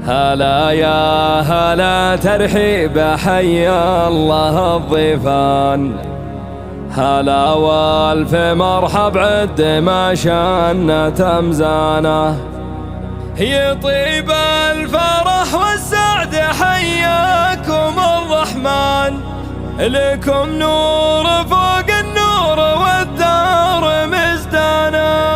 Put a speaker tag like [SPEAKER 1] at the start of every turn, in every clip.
[SPEAKER 1] هلا يا هلا ترحيب حيا الله الضيفان، هلا والف مرحب عد ما شان تمزانه، يطيب الفرح والسعد حياكم الرحمن، لكم نور فوق النور والدار مزدانه.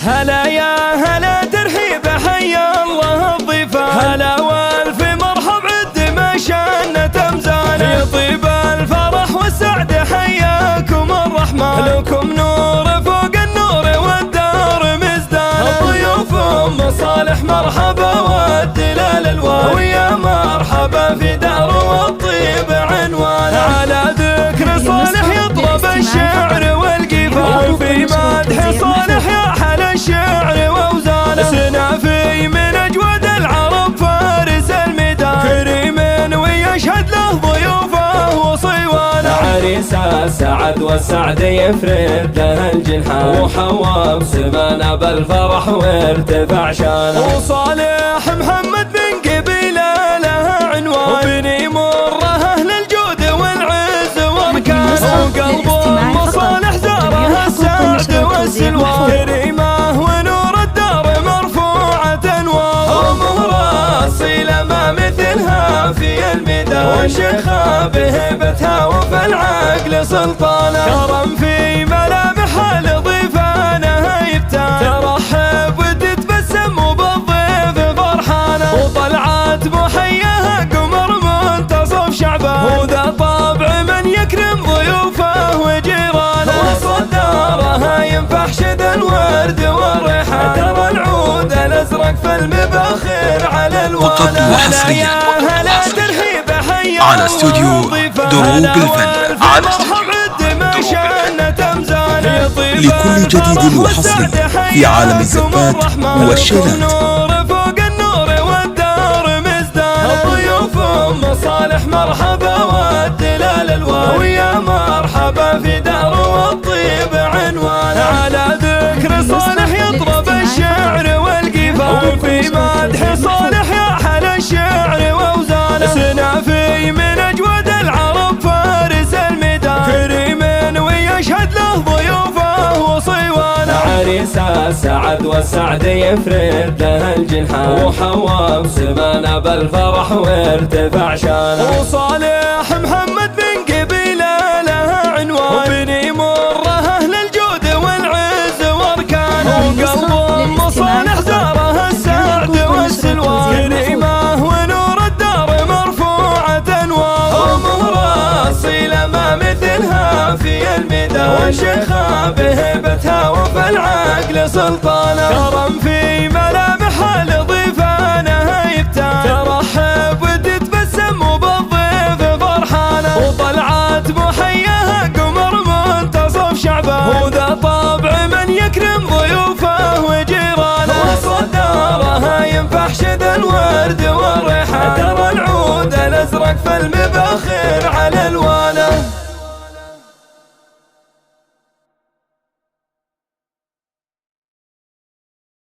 [SPEAKER 1] هلا يا هلا ترحيب حيا الله الضيفان، هلا والف مرحب عد ما شان تمزانه، يطيب الفرح والسعد حياكم الرحمن، لكم نور فوق النور والدار مزدانه. الضيوف ام صالح مرحبا والدلال الوالي، ويا مرحبا في دار والطيب عنوان، على ذكر صالح يطلب الشعر والقفال، وفي مدح صالح يا حلا الشعر واوزانه، سنافي من اجود العرب فارس الميدان، كريم ويشهد له ضيوفه وصيوانه، عريس السعد والسعد يفرد له الجنحان، وحوى بسمانه بالفرح وارتفع شانه، وصالح محمد من قبيله لها عنوان، وبني مره اهل الجود والعز واركان، وقلب ام صالح زاره السعد والسلوان، كريمه ونور الدار مرفوعه انوار، ومهره اصيله ما مثلها في الميدان، وشيخه بهيبتها وفي العقل سلطانه، كرم في ملامحها لضيفانها يبتان، ترحب وتتبسم وبالضيف فرحانه، وطلعت محياها قمر منتصف شعبان، وذا طبع من يكرم ضيوفه وجيرانه، وصدارها ينفح شد الورد والريحان، ترى العود الازرق في المباخر على الوان.
[SPEAKER 2] وقبل حصريا على استوديو دروب الفن، على لكل جديد وحصري في عالم الزفات والشيلات.
[SPEAKER 1] فوق النور والدار مزدان، الضيوف ام صالح مرحبا والدلال الوالي، ويا مرحبا في دار والطيب عنوان، على ذكر صالح يطرب الشعر والقفال، وفي مدح صالح يا حلا الشعر واوزانه، سنافي من اجود العرب فارس الميدان، كريم ويشهد له ضيوفه وصيوانه، عريس السعد والسعد يفرد له الجنحان، وحوى بسمانه بالفرح وارتفع شانه، وصالح محمد من قبيله لها عنوان، وبني مره اهل الجود والعز واركان، وقلب ام صالح زاره السعد والسلوان، كريمه ونور الدار مرفوعه انوار، ومهره اصيله ما مثلها في الميدان، وشيخه بهيبتها وفي العقل سلطانه، كرم في ملامحها لضيفانها يبتان، ترحب وتتبسم وبالضيف فرحانه،